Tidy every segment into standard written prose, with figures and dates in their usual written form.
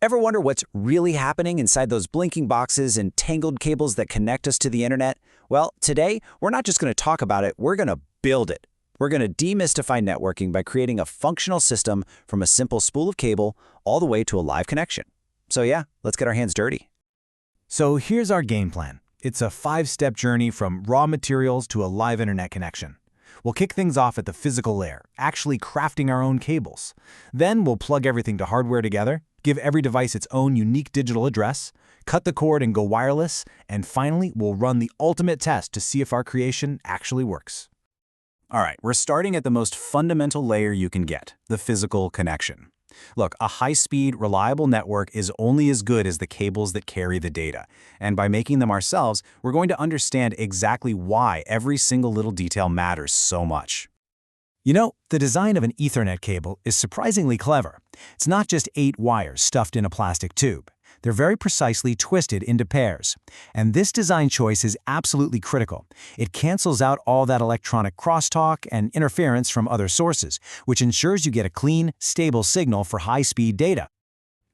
Ever wonder what's really happening inside those blinking boxes and tangled cables that connect us to the internet? Well, today, we're not just going to talk about it, we're going to build it. We're going to demystify networking by creating a functional system from a simple spool of cable all the way to a live connection. So yeah, let's get our hands dirty. So here's our game plan. It's a 5-step journey from raw materials to a live internet connection. We'll kick things off at the physical layer, actually crafting our own cables. Then we'll plug everything to hardware together, give every device its own unique digital address, cut the cord and go wireless, and finally, we'll run the ultimate test to see if our creation actually works. All right, we're starting at the most fundamental layer you can get, the physical connection. Look, a high-speed, reliable network is only as good as the cables that carry the data. And by making them ourselves, we're going to understand exactly why every single little detail matters so much. You know, the design of an Ethernet cable is surprisingly clever. It's not just 8 wires stuffed in a plastic tube. They're very precisely twisted into pairs. And this design choice is absolutely critical. It cancels out all that electronic crosstalk and interference from other sources, which ensures you get a clean, stable signal for high-speed data.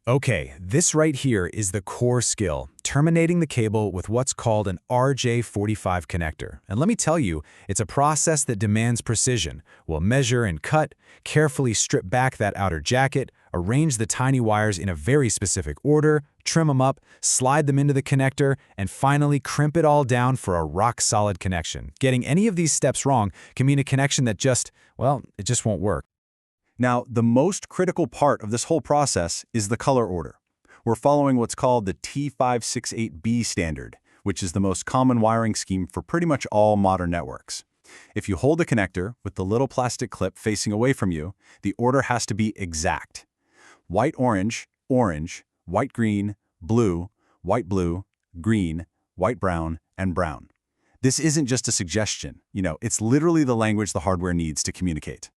Okay, this right here is the core skill, terminating the cable with what's called an RJ45 connector. And let me tell you, it's a process that demands precision. We'll measure and cut, carefully strip back that outer jacket, arrange the tiny wires in a very specific order, trim them up, slide them into the connector, and finally crimp it all down for a rock-solid connection. Getting any of these steps wrong can mean a connection that it just won't work. Now, the most critical part of this whole process is the color order. We're following what's called the T568B standard, which is the most common wiring scheme for pretty much all modern networks. If you hold the connector with the little plastic clip facing away from you, the order has to be exact. White-orange, orange, white-green, blue, white-blue, green, white-brown, and brown. This isn't just a suggestion. It's literally the language the hardware needs to communicate.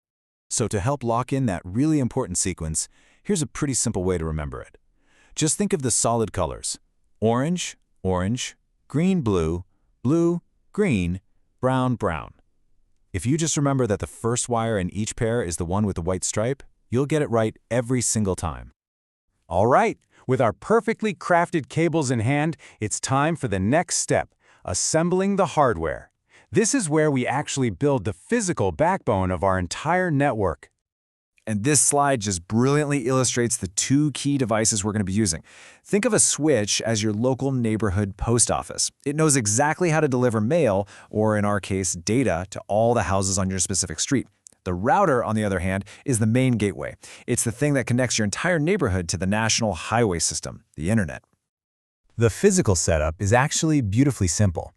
So to help lock in that really important sequence, here's a pretty simple way to remember it. Just think of the solid colors: orange, orange, green, blue, blue, green, brown, brown. If you just remember that the first wire in each pair is the one with the white stripe, you'll get it right every single time. All right, with our perfectly crafted cables in hand, it's time for the next step, assembling the hardware. This is where we actually build the physical backbone of our entire network. And this slide just brilliantly illustrates the 2 key devices we're going to be using. Think of a switch as your local neighborhood post office. It knows exactly how to deliver mail, or in our case, data, to all the houses on your specific street. The router, on the other hand, is the main gateway. It's the thing that connects your entire neighborhood to the national highway system, the internet. The physical setup is actually beautifully simple.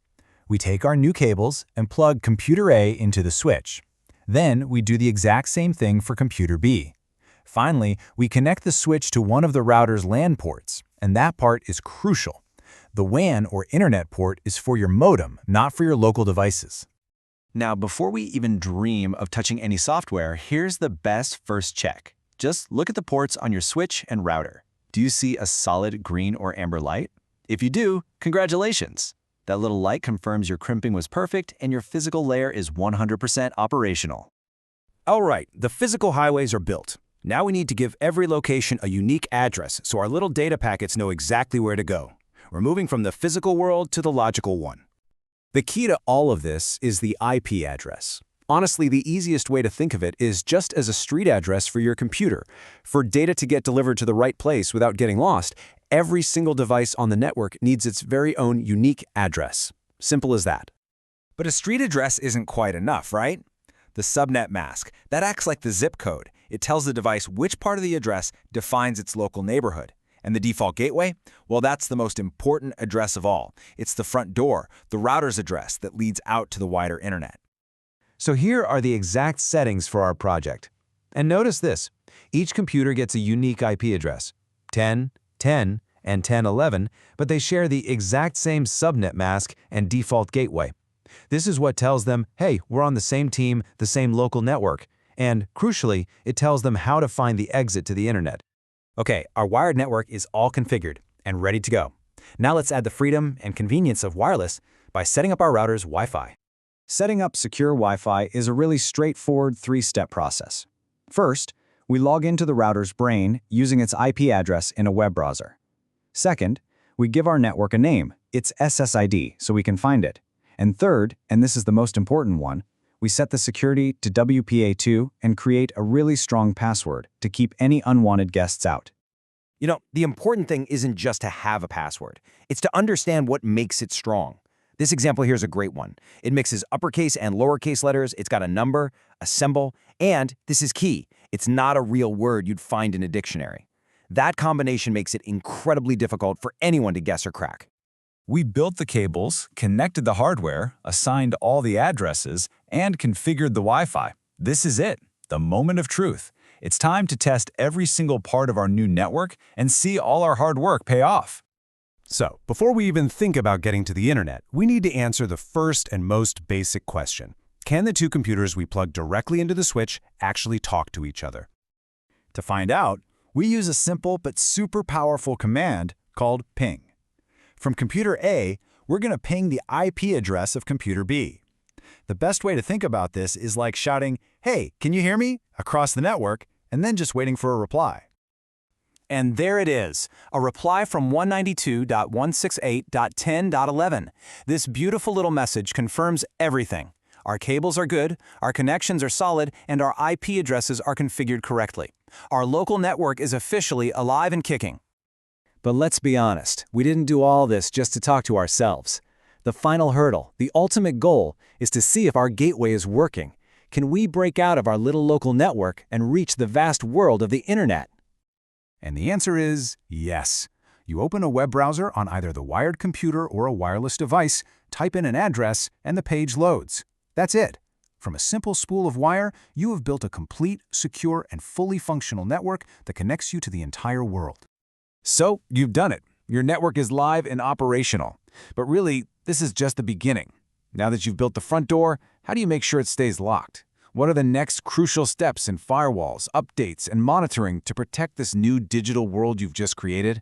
We take our new cables and plug computer A into the switch. Then we do the exact same thing for computer B. Finally, we connect the switch to one of the router's LAN ports, and that part is crucial. The WAN or internet port is for your modem, not for your local devices. Now, before we even dream of touching any software, here's the best first check. Just look at the ports on your switch and router. Do you see a solid green or amber light? If you do, congratulations! That little light confirms your crimping was perfect and your physical layer is 100% operational. All right, the physical highways are built. Now we need to give every location a unique address so our little data packets know exactly where to go. We're moving from the physical world to the logical one. The key to all of this is the IP address. Honestly, the easiest way to think of it is just as a street address for your computer. For data to get delivered to the right place without getting lost, every single device on the network needs its very own unique address. Simple as that. But a street address isn't quite enough, right? The subnet mask, that acts like the zip code. It tells the device which part of the address defines its local neighborhood. And the default gateway? Well, that's the most important address of all. It's the front door, the router's address that leads out to the wider internet. So here are the exact settings for our project. And notice this. Each computer gets a unique IP address, 10, 10, and 1011, but they share the exact same subnet mask and default gateway. This is what tells them, hey, we're on the same team, the same local network. And crucially, it tells them how to find the exit to the internet. Okay, our wired network is all configured and ready to go. Now let's add the freedom and convenience of wireless by setting up our router's Wi-Fi. Setting up secure Wi-Fi is a really straightforward 3-step process. First, we log into the router's brain using its IP address in a web browser. Second, we give our network a name, its SSID, so we can find it. And third, and this is the most important one, we set the security to WPA2 and create a really strong password to keep any unwanted guests out. You know, the important thing isn't just to have a password. It's to understand what makes it strong. This example here is a great one. It mixes uppercase and lowercase letters, it's got a number, a symbol, and, this is key, it's not a real word you'd find in a dictionary. That combination makes it incredibly difficult for anyone to guess or crack. We built the cables, connected the hardware, assigned all the addresses, and configured the Wi-Fi. This is it, the moment of truth. It's time to test every single part of our new network and see all our hard work pay off. So, before we even think about getting to the internet, we need to answer the first and most basic question. Can the two computers we plug directly into the switch actually talk to each other? To find out, we use a simple but super powerful command called ping. From computer A, we're going to ping the IP address of computer B. The best way to think about this is like shouting, "Hey, can you hear me?" across the network, and then just waiting for a reply. And there it is, a reply from 192.168.10.11. This beautiful little message confirms everything. Our cables are good, our connections are solid, and our IP addresses are configured correctly. Our local network is officially alive and kicking. But let's be honest, we didn't do all this just to talk to ourselves. The final hurdle, the ultimate goal, is to see if our gateway is working. Can we break out of our little local network and reach the vast world of the internet? And the answer is yes. You open a web browser on either the wired computer or a wireless device, type in an address, and the page loads. That's it. From a simple spool of wire, you have built a complete, secure, and fully functional network that connects you to the entire world. So, you've done it. Your network is live and operational. But really, this is just the beginning. Now that you've built the front door, how do you make sure it stays locked? What are the next crucial steps in firewalls, updates, and monitoring to protect this new digital world you've just created?